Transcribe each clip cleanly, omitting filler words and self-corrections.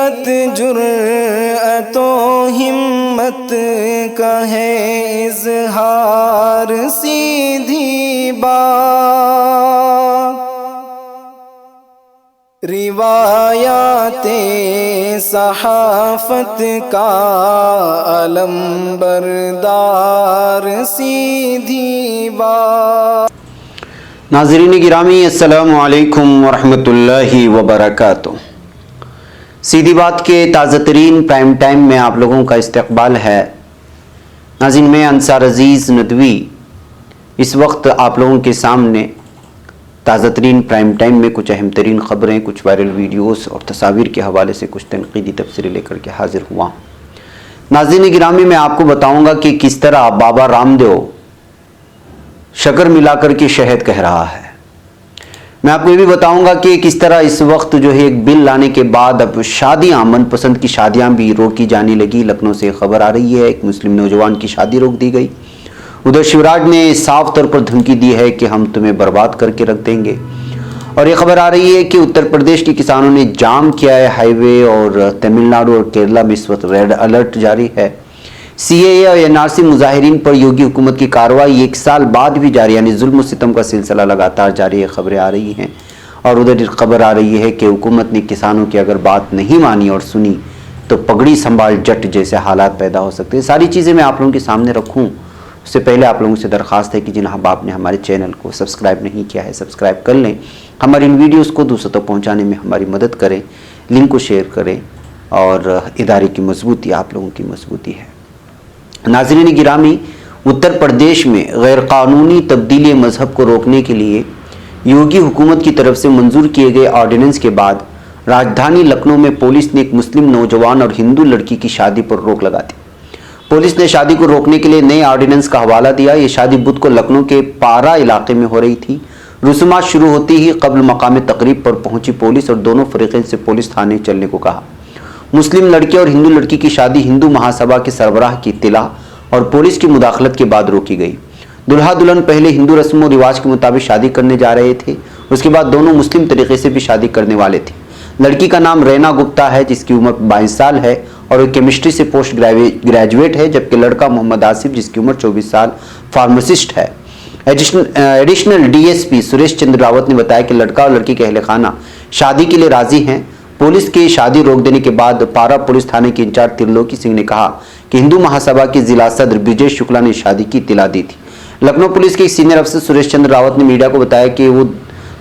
حقیقت جرأت و ہمت کا ہے اظہار، سیدھی بات روایات صحافت کا علم بردار، سیدھی بات۔ ناظرین گرامی، السلام علیکم ورحمۃ اللہ وبرکاتہ۔ سیدھی بات کے تازہ ترین پرائم ٹائم میں آپ لوگوں کا استقبال ہے۔ ناظرین، میں انصار عزیز ندوی اس وقت آپ لوگوں کے سامنے تازہ ترین پرائم ٹائم میں کچھ اہم ترین خبریں، کچھ وائرل ویڈیوز اور تصاویر کے حوالے سے کچھ تنقیدی تبصرے لے کر کے حاضر ہوا ہوں۔ ناظرین گرامی، میں آپ کو بتاؤں گا کہ کس طرح بابا رام دیو شکر ملا کر کے شہد کہہ رہا ہے۔ میں آپ کو یہ بھی بتاؤں گا کہ کس طرح اس وقت جو ہے ایک بل لانے کے بعد اب شادیاں، من پسند کی شادیاں بھی روکی جانے لگی۔ لکھنؤ سے خبر آ رہی ہے، ایک مسلم نوجوان کی شادی روک دی گئی۔ ادھر شیوراج نے صاف طور پر دھمکی دی ہے کہ ہم تمہیں برباد کر کے رکھ دیں گے۔ اور یہ خبر آ رہی ہے کہ اتر پردیش کے کسانوں نے جام کیا ہے ہائی وے، اور تمل ناڈو اور کیرلا میں اس وقت ریڈ الرٹ جاری ہے۔ سی اے اے اور این آر سی مظاہرین پر یوگی حکومت کی کارروائی ایک سال بعد بھی جاری، یعنی ظلم و ستم کا سلسلہ لگاتار جاری ہے، خبریں آ رہی ہیں۔ اور ادھر خبر آ رہی ہے کہ حکومت نے کسانوں کی اگر بات نہیں مانی اور سنی تو پگڑی سنبھال جٹ جیسے حالات پیدا ہو سکتے ہیں۔ ساری چیزیں میں آپ لوگوں کے سامنے رکھوں اس سے پہلے آپ لوگوں سے درخواست ہے کہ جناب آپ نے ہمارے چینل کو سبسکرائب نہیں کیا ہے، سبسکرائب کر لیں، ہماری ان ویڈیوز کو دوسروں تک پہنچانے میں ہماری مدد کریں، لنک کو شیئر کریں، اور ادارے کی مضبوطی آپ لوگوں کی مضبوطی ہے۔ ناظرین گرامی، اتر پردیش میں غیر قانونی تبدیلی مذہب کو روکنے کے لیے یوگی حکومت کی طرف سے منظور کیے گئے آرڈیننس کے بعد راجدھانی لکھنؤ میں پولیس نے ایک مسلم نوجوان اور ہندو لڑکی کی شادی پر روک لگا دی۔ پولیس نے شادی کو روکنے کے لیے نئے آرڈیننس کا حوالہ دیا۔ یہ شادی بدھ کو لکھنؤ کے پارا علاقے میں ہو رہی تھی۔ رسومات شروع ہوتی ہی قبل مقام تقریب پر پہنچی پولیس اور دونوں فریقین سے پولیس تھانے چلنے کو کہا۔ مسلم لڑکے اور ہندو لڑکی کی شادی ہندو مہاسبھا کے سربراہ کی اطلاع اور پولیس کی مداخلت کے بعد روکی گئی۔ دلہا دلہن پہلے ہندو رسم و رواج کے مطابق شادی کرنے جا رہے تھے، اس کے بعد دونوں مسلم طریقے سے بھی شادی کرنے والے تھے۔ لڑکی کا نام رینا گپتا ہے جس کی عمر 22 سال ہے اور وہ کیمسٹری سے پوسٹ گریجویٹ ہے، جبکہ لڑکا محمد آصف جس کی عمر 24 سال فارماسسٹ ہے۔ Additional D S P Suresh Chandra Rawat نے بتایا کہ لڑکا اور لڑکی کے اہل خانہ شادی کے لیے راضی ہیں۔ پولیس کی شادی روک دینے کے بعد پارا پولیس تھانے کے انچارج ترلوکی سنگھ نے کہا کہ ہندو مہاسبھا کے ضلع صدر بجے شکلا نے شادی کی اطلاع دی تھی۔ لکھنؤ پولیس کے ایک سینئر افسر سریش چندر راوت نے میڈیا کو بتایا کہ وہ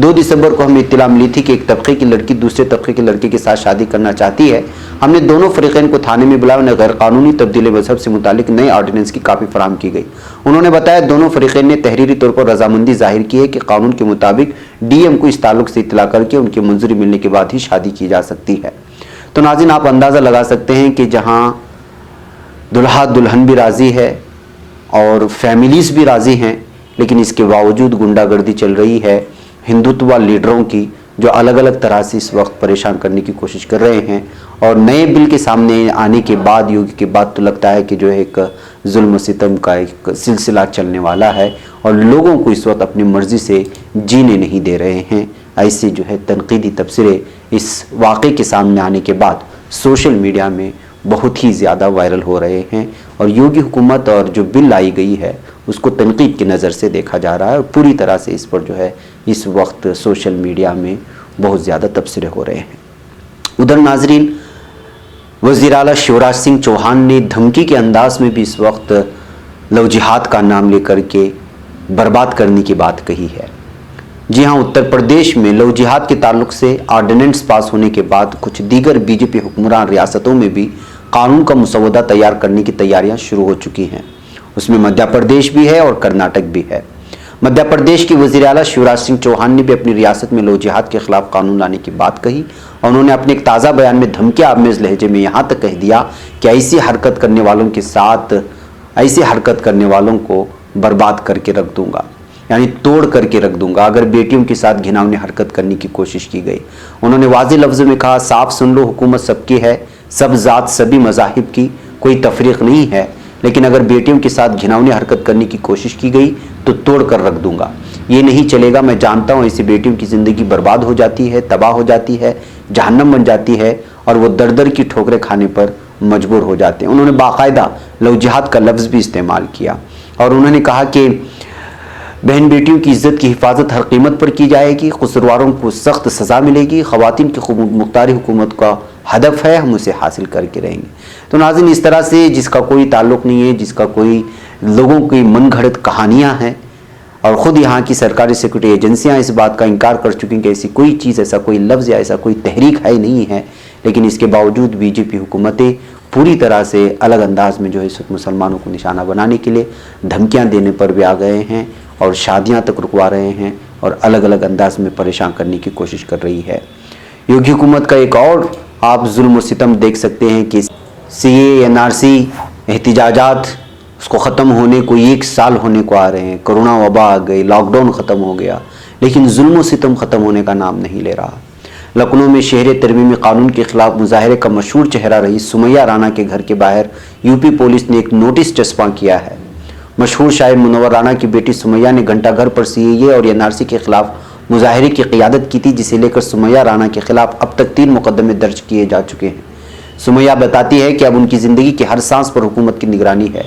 2 دسمبر کو ہمیں اطلاع ملی تھی کہ ایک طبقے کی لڑکی دوسرے طبقے کے لڑکے کے ساتھ شادی کرنا چاہتی ہے۔ ہم نے دونوں فریقین کو تھانے میں بلایا، انہیں غیر قانونی تبدیلی مذہب سے متعلق نئے آرڈیننس کی کاپی فراہم کی گئی۔ انہوں نے بتایا دونوں فریقین نے تحریری طور پر رضامندی ظاہر کی ہے کہ قانون کے مطابق ڈی ایم کو اس تعلق سے اطلاع کر کے ان کی منظوری ملنے کے بعد ہی شادی کی جا سکتی ہے۔ تو ناظرین، آپ اندازہ لگا سکتے ہیں کہ جہاں دلہا دلہن بھی راضی ہے اور فیملیز بھی راضی ہیں، لیکن اس کے باوجود گنڈا گردی چل رہی ہے ہندوتوا لیڈروں کی، جو الگ الگ طرح سے اس وقت پریشان کرنے کی کوشش کر رہے ہیں۔ اور نئے بل کے سامنے آنے کے بعد، یوگی کے بعد، تو لگتا ہے کہ جو ہے ایک ظلم و ستم کا ایک سلسلہ چلنے والا ہے اور لوگوں کو اس وقت اپنی مرضی سے جینے نہیں دے رہے ہیں۔ ایسے جو ہے تنقیدی تبصرے اس واقعے کے سامنے آنے کے بعد سوشل میڈیا میں بہت ہی زیادہ وائرل ہو رہے ہیں، اور یوگی حکومت اور جو بل لائی گئی ہے اس کو تنقید کی نظر سے دیکھا جا رہا ہے، اور پوری طرح سے اس پر جو ہے اس وقت سوشل میڈیا میں بہت زیادہ تبصرے ہو رہے ہیں۔ ادھر ناظرین، وزیر اعلیٰ شیوراج سنگھ چوہان نے دھمکی کے انداز میں بھی اس وقت لو جہاد کا نام لے کر کے برباد کرنے کی بات کہی ہے۔ جی ہاں، اتر پردیش میں لو جہاد کے تعلق سے آرڈیننس پاس ہونے کے بعد کچھ دیگر بی جے پی حکمران ریاستوں میں بھی قانون کا مسودہ تیار کرنے کی تیاریاں شروع ہو چکی ہیں۔ اس میں مدھیہ پردیش بھی ہے اور کرناٹک بھی ہے۔ مدھیہ پردیش کے وزیر اعلیٰ شیوراج سنگھ چوہان نے بھی اپنی ریاست میں لو جہاد کے خلاف قانون لانے کی بات کہی، اور انہوں نے اپنے ایک تازہ بیان میں دھمکی آمیز لہجے میں یہاں تک کہہ دیا کہ ایسی حرکت کرنے والوں کو برباد کر کے رکھ دوں گا، یعنی توڑ کر کے رکھ دوں گا اگر بیٹیوں کے ساتھ گھناؤنی حرکت کرنے کی کوشش کی گئی۔ انہوں نے واضح لفظوں میں کہا، صاف سن لو، حکومت سب کی ہے، سب ذات سبھی مذاہب کی، کوئی تفریق نہیں ہے، لیکن اگر بیٹیوں کے ساتھ گھناؤنی حرکت کرنے کی کوشش کی گئی تو توڑ کر رکھ دوں گا۔ یہ نہیں چلے گا، میں جانتا ہوں ایسی بیٹیوں کی زندگی برباد ہو جاتی ہے، تباہ ہو جاتی ہے، जहन्नम बन जाती है और वो दर दर की ठोकरें खाने पर मजबूर हो जाते हैं। उन्होंने बाकायदा लव जिहाद का लफ्ज़ भी इस्तेमाल किया और उन्होंने कहा कि बहन बेटियों की इज़्ज़त की हिफाजत हर कीमत पर की जाएगी, कसूरवारों को सख्त सज़ा मिलेगी, ख़वातीन की मुख्तारी हुकूमत का हदफ है, हम उसे हासिल करके रहेंगे। तो नाज़रीन, इस तरह से जिसका कोई ताल्लुक़ नहीं है, जिसका कोई लोगों की मन घड़त कहानियाँ हैं और ख़ुद यहाँ की सरकारी सिक्योरिटी एजेंसियाँ इस बात का इनकार कर चुकी हैं कि ऐसी कोई चीज़, ऐसा कोई लफ्ज़ या ऐसा कोई तहरीक है नहीं है, लेकिन इसके बावजूद बीजेपी हुकूमतें पूरी तरह से अलग अंदाज में जो है इस वक्त मुसलमानों को निशाना बनाने के लिए धमकियाँ देने पर भी आ गए हैं और शादियाँ तक रुकवा रहे हैं और अलग अलग अंदाज में परेशान करने की कोशिश कर रही है। योगी हुकूमत का एक और आप जुल्म और सितम देख सकते हैं कि CAA NRC एहतिजाजात उसको ख़त्म होने को 1 साल होने को आ रहे हैं, कोरोना वबा आ गई, लॉकडाउन ख़त्म हो गया, लेकिन जुल्म और सितम ख़त्म होने का नाम नहीं ले रहा। लखनऊ में शहर तरमीमी कानून के खिलाफ मुजाहरे का मशहूर चेहरा रही सुमैया राना के घर के बाहर यूपी पुलिस ने एक नोटिस चस्पा किया है। मशहूर शायर मुनव्वर राना की बेटी सुमैया ने घंटा घर पर CAA और NRC के खिलाफ मुजाहरे की क़ियादत की थी, जिसे लेकर सुमैया राना के खिलाफ अब तक 3 मुकदमे दर्ज किए जा चुके हैं। सुमैया बताती है कि अब उनकी ज़िंदगी की हर सांस पर हुकूमत की निगरानी है।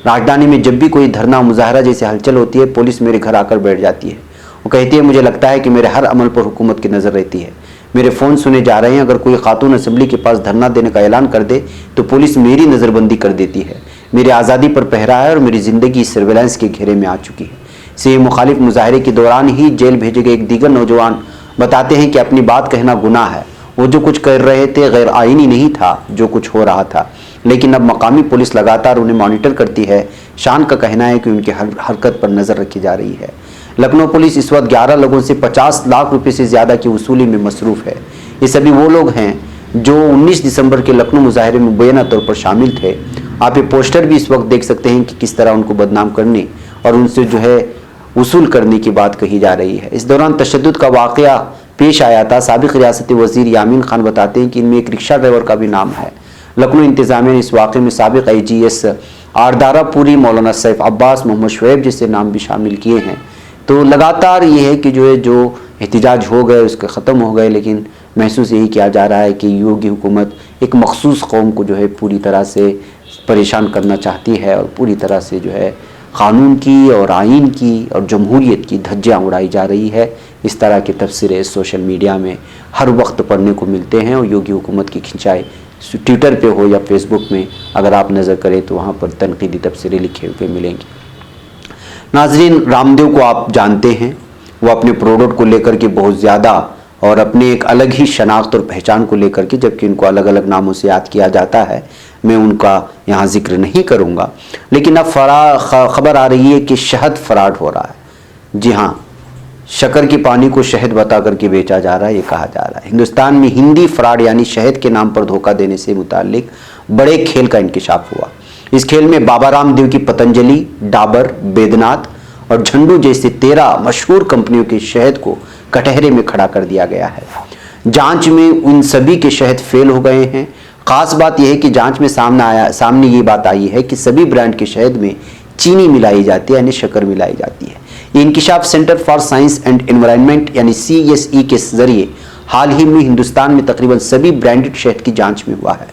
राजधानी में जब भी कोई धरना मुजाहरा जैसे हलचल होती है, पुलिस मेरे घर आकर बैठ जाती है। वो कहती है, मुझे लगता है कि मेरे हर अमल पर हुकूमत की नज़र रहती है, मेरे फ़ोन सुने जा रहे हैं। अगर कोई खातून असम्बली के पास धरना देने का ऐलान कर दे तो पुलिस मेरी नज़रबंदी कर देती है। मेरी आज़ादी पर पहरा है और मेरी ज़िंदगी सर्विलांस के घेरे में आ चुकी है। CAA मुखालिफ मुजाहरे के दौरान ही जेल भेजे गए एक दीगर नौजवान बताते हैं कि अपनी बात कहना गुनाह है। वो जो कुछ कर रहे थे गैर आईनी नहीं था जो कुछ हो रहा था, लेकिन अब मकामी पुलिस लगातार उन्हें मॉनिटर करती है। शान का कहना है कि उनकी हर हरकत पर नज़र रखी जा रही है। लखनऊ पुलिस इस वक्त 11 लोगों से 50 लाख रुपए से ज़्यादा की वसूली में मसरूफ़ है। ये सभी वो लोग हैं जो 19 दिसंबर के लखनऊ मुजाहरे में मुबैना तौर पर शामिल थे। आप ये पोस्टर भी इस वक्त देख सकते हैं कि किस तरह उनको बदनाम करने और उनसे जो है वसूल करने की बात कही जा रही है। इस दौरान तशद्दुद का वाक़या पेश आया था। साबिक़ रियासती वज़ीर यामीन खान बताते हैं कि इनमें एक रिक्शा ड्राइवर का भी नाम है। लखनऊ इंतज़ामिया ने इस वाक़े में साबिक़ IGS आरदारापुरी, मौलाना सैफ अब्बास, मोहम्मद शुएब जैसे नाम भी शामिल किए हैं। तो लगातार ये है कि जो एहतिजाज हो गए उसके ख़त्म हो गए, लेकिन महसूस यही किया जा रहा है कि योगी हुकूमत एक मखसूस कौम को जो है पूरी तरह से परेशान करना चाहती है और पूरी तरह से जो है क़ानून की और आइन की और जमहूरियत की धज्जियाँ उड़ाई जा रही है। इस तरह के तबसरे सोशल मीडिया में हर वक्त पढ़ने को मिलते हैं और योगी हुकूमत की खिंचाई ट्विटर पे हो या फेसबुक में अगर आप नज़र करें तो वहाँ पर तनकीदी तबसरे लिखे हुए मिलेंगे। नाजरीन, रामदेव को आप जानते हैं, वो अपने प्रोडक्ट को लेकर के बहुत ज़्यादा और अपने एक अलग ही शनाख्त और पहचान को लेकर के, जबकि इनको अलग अलग नामों से याद किया जाता है, मैं उनका यहाँ जिक्र नहीं करूँगा। लेकिन अब खबर आ रही है कि शहद फ्रॉड हो रहा है। जी हाँ, शक्कर के पानी को शहद बता करके बेचा जा रहा है, ये कहा जा रहा है। हिंदुस्तान में हिंदी फ्रॉड यानी शहद के नाम पर धोखा देने से मुताल्लिक बड़े खेल का इंकिशाफ हुआ। इस खेल में बाबा रामदेव की पतंजलि, डाबर, बैद्यनाथ और झंडू जैसे 13 मशहूर कंपनियों के शहद को कटहरे में खड़ा कर दिया गया है। जांच में उन सभी के शहद फेल हो गए हैं। खास बात यह है कि जांच में सामने ये बात आई है कि सभी ब्रांड के शहद में चीनी मिलाई जाती है, यानी शक्कर मिलाई जाती है। ये इंकिशाफ centre for science and environment यानी CSE के जरिए हाल ही में हिंदुस्तान में तकरीबन सभी ब्रांडेड शहद की जांच में हुआ है।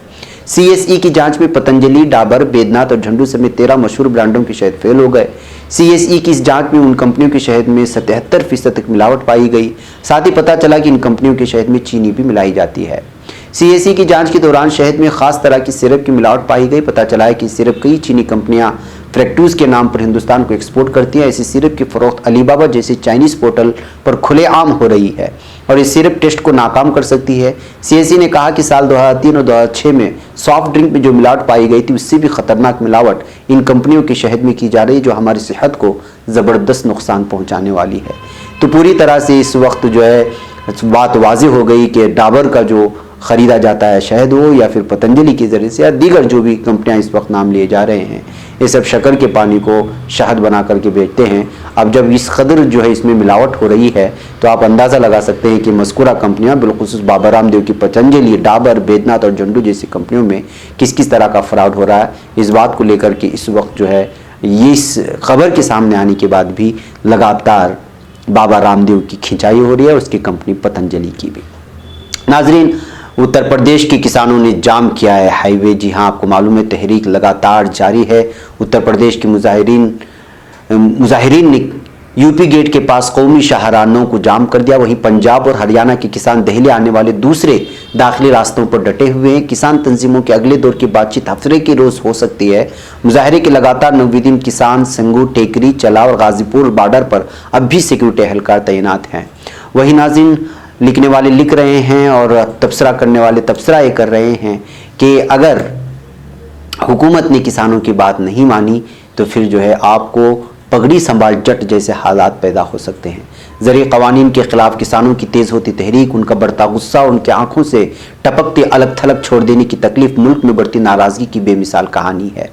CSE की जांच में पतंजलि, डाबर, बैद्यनाथ और झंडू समेत 13 मशहूर ब्रांडों के शहद फेल हो गए। CSE की इस जांच में उन कंपनियों के शहद में 77% तक मिलावट पाई गई। साथ ही पता चला कि इन कंपनियों के शहद में चीनी भी मिलाई जाती है। CSE की जांच के दौरान शहद में खास तरह की सिरप की मिलावट पाई गई। पता चला है कि सिरप कई चीनी कंपनियां फ्रैक्टूज के नाम पर हिंदुस्तान को एक्सपोर्ट करती हैं। ऐसी सिरप की फरोख्त अलीबाबा जैसे चाइनीज़ पोर्टल पर खुलेआम हो रही है और इस सिरप टेस्ट को नाकाम कर सकती है। CSE ने कहा कि साल 2003 और 2006 में सॉफ्ट ड्रिंक में जो मिलावट पाई गई थी उससे भी खतरनाक मिलावट इन कंपनियों के शहद में की जा रही है, जो हमारी सेहत को ज़बरदस्त नुकसान पहुँचाने वाली है। तो पूरी तरह से इस वक्त जो है बात वाज़ेह हो गई कि डाबर का जो ख़रीदा जाता है शहद हो या फिर पतंजलि के ज़रिए से या दीगर जो भी कंपनियां इस वक्त नाम लिए जा रहे हैं, ये सब शक्कर के पानी को शहद बना करके बेचते हैं। अब जब इस कदर जो है इसमें मिलावट हो रही है तो आप अंदाज़ा लगा सकते हैं कि मज़कूरा कंपनियां बिलखुसूस बाबा रामदेव की पतंजलि, डाबर, बैद्यनाथ और झंडू जैसी कंपनियों में किस किस तरह का फ्रॉड हो रहा है। इस बात को लेकर के इस वक्त जो है ये इस खबर के सामने आने के बाद भी लगातार बाबा रामदेव की खिंचाई हो रही है, उसकी कंपनी पतंजलि की भी। नाजरीन, उत्तर प्रदेश के किसानों ने जाम किया है हाईवे। जी हां, आपको मालूम है तहरीक लगातार जारी है। उत्तर प्रदेश के मुजाहिरीन ने यूपी गेट के पास कौमी शाहरानों को जाम कर दिया। वहीं पंजाब और हरियाणा के किसान दिल्ली आने वाले दूसरे दाखिली रास्तों पर डटे हुए हैं। किसान तंजीमों के अगले दौर की बातचीत हफ्ते के रोज हो सकती है। मुजाहरे के लगातार 9वें दिन किसान संगू, टेकरी, चला और गाजीपुर बॉर्डर पर अब भी सिक्योरिटी एहलकार तैनात हैं। वहीं नाज़रीन, लिखने वाले लिख रहे हैं और तबसरा करने वाले तबसरा ये कर रहे हैं कि अगर हुकूमत ने किसानों की बात नहीं मानी तो फिर जो है आपको पगड़ी संभाल जट जैसे हालात पैदा हो सकते हैं। ज़रिए कवानीन के खिलाफ किसानों की तेज़ होती तहरीक, उनका बढ़ता गुस्सा, उनकी आंखों से टपकते अलग थलग छोड़ देने की तकलीफ मुल्क में बढ़ती नाराज़गी की बेमिसाल कहानी है।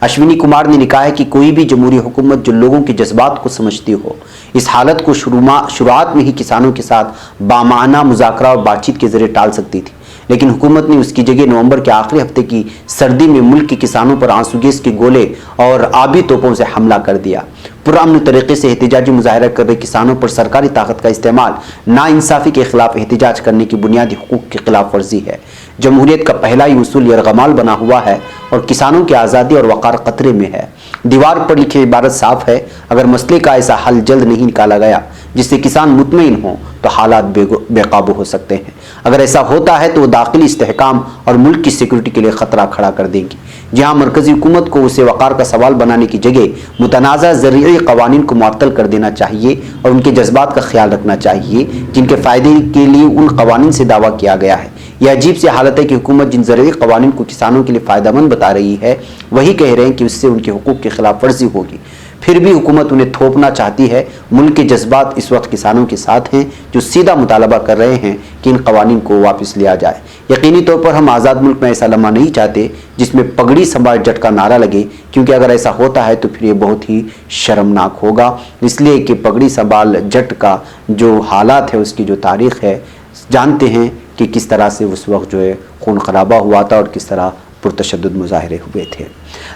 अश्विनी कुमार ने लिखा है कि कोई भी जमहूरी हुकूमत जो लोगों के जज्बात को समझती हो, इस हालत को शुरुआत में ही किसानों के साथ बामाना मुज़ाकरा और बातचीत के जरिए टाल सकती थी, लेकिन हुकूमत ने उसकी जगह नवंबर के आखिरी हफ्ते की सर्दी में मुल्क के किसानों पर आंसू गैस के गोले और आबी तोपों से हमला कर दिया। पुरअमन तरीके से एहतजाजी मुजाहरा कर रहे किसानों पर सरकारी ताकत का इस्तेमाल नाइंसाफ़ी के खिलाफ एहतजाज करने की बुनियादी हुकूक की खिलाफ वर्जी है। जमहूरियत का पहला ही उसूल यरगमाल बना हुआ है और किसानों की आज़ादी और वक़ार खतरे में है। दीवार पर लिखी इबारत साफ है, अगर मसले का ऐसा हल जल्द नहीं निकाला गया जिससे किसान मुतमईन हों तो हालात बेकाबू हो सकते हैं। अगर ऐसा होता है तो वो दाखिली इस्तेहकाम और मुल्क की सिक्योरिटी के लिए खतरा खड़ा कर देंगी। जहाँ मरकजी हुकूमत को उसे वक़ार का सवाल बनाने की जगह मुतनाज़ा ज़रिए क़वानीन को मुअत्तल कर देना चाहिए और उनके जज्बात का ख्याल रखना चाहिए जिनके फ़ायदे के लिए उन क़वानीन से दावा किया गया है। यह अजीब सी हालत है कि हुकूमत जिन ज़रिए क़वानीन को किसानों के लिए फ़ायदेमंद बता रही है वही कह रहे हैं कि उससे उनके हुकूक की खिलाफ वर्जी होगी। फिर भी हुकूमत उन्हें थोपना चाहती है। मुल्क के जज्बात इस वक्त किसानों के साथ हैं जो सीधा मुतालबा कर रहे हैं कि इन कवानीन को वापस लिया जाए। यकीनी तौर पर हम आज़ाद मुल्क में ऐसा लम्हा नहीं चाहते जिसमें पगड़ी संभाल जट का नारा लगे, क्योंकि अगर ऐसा होता है तो फिर ये बहुत ही शर्मनाक होगा। इसलिए कि पगड़ी संभाल जट का जो हालात है, उसकी जो तारीख़ है, जानते हैं कि किस तरह से उस वक्त जो है खून खराबा हुआ था और किस तरह पुरतशद्दुद मुजाहरे हुए थे।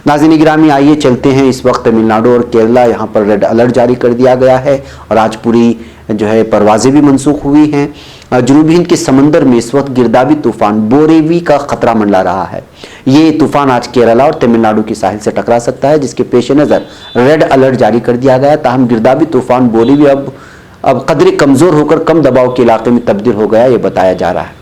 नाज़रीन गिरामी, आइए चलते हैं। इस वक्त तमिलनाडु और केरला यहाँ पर रेड अलर्ट जारी कर दिया गया है और आज पूरी जो है परवाज़ें भी मनसूख हुई हैं। जनूबी हिंद के समंदर में इस वक्त गिरदावी तूफ़ान बोरेवी का ख़तरा मंडरा रहा है। ये तूफ़ान आज केरला और तमिलनाडु की साहिल से टकरा सकता है, जिसके पेश नज़र रेड अलर्ट जारी कर दिया गया। ताहम गिरदावी तूफ़ान बोरेवी अब कदरे कमज़ोर होकर कम दबाव के इलाके में तब्दील हो गया, ये बताया जा रहा है।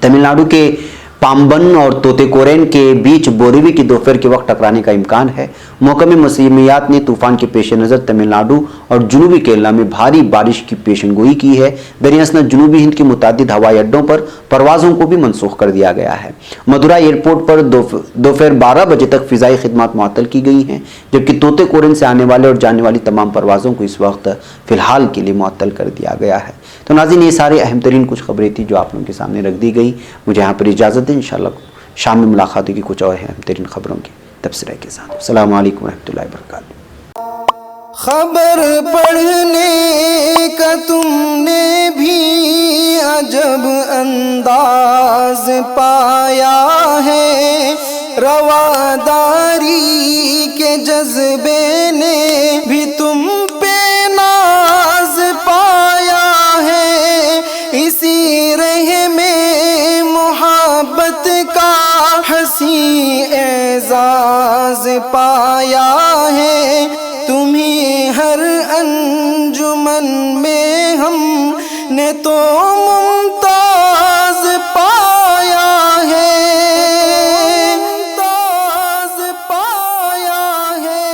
तमिलनाडु के पाम्बन और तोतेकोरेन के बीच बोरेवी की दोपहर के वक्त टकराने का इम्कान है। महकमे मौसमियात ने तूफान के पेश नज़र तमिलनाडु और जनूबी केरला में भारी बारिश की पेशनगोई की है। दरअसल जनूबी हिंद के मुतादिद हवाई अड्डों पर परवाज़ों को भी मनसूख कर दिया गया है। मदुराई एयरपोर्ट पर दोपहर 12 बजे तक फ़िज़ाई खिदमत मुअत्तल की गई हैं, जबकि तोतेकोरेन से आने वाले और जाने वाली तमाम परवाज़ों को इस वक्त फ़िलहाल के लिए मुअत्तल कर दिया गया है। तो नाज़रीन, ये सारे अहम तरीन कुछ खबरें थी जो आप लोगों के सामने रख दी गई। मुझे यहाँ पर इजाज़त दें। इंशाअल्लाह शाम में मुलाकात होगी कुछ और अहम तरीन खबरों के तबसरे के साथ। अस्सलामु अलैकुम रहमतुल्लाहि व बरकातुहू। खबर पढ़ने का तुमने भी अजब अंदाज पाया है, रवादारी के जज्बे ने भी तुम पे नाज पाया है, इसी रह में मोहब्बत का हंसी एजाज पाया है, तुम्ही हर अंजुमन में हमने तो मुमताज पाया है, मुमताज पाया है,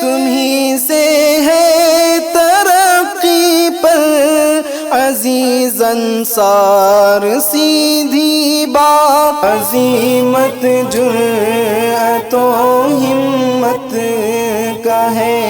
तुम्ही से है तरक्की पर अजीज अंसार सीधी बात, अजीमत जुर्अतो हिम्मत का है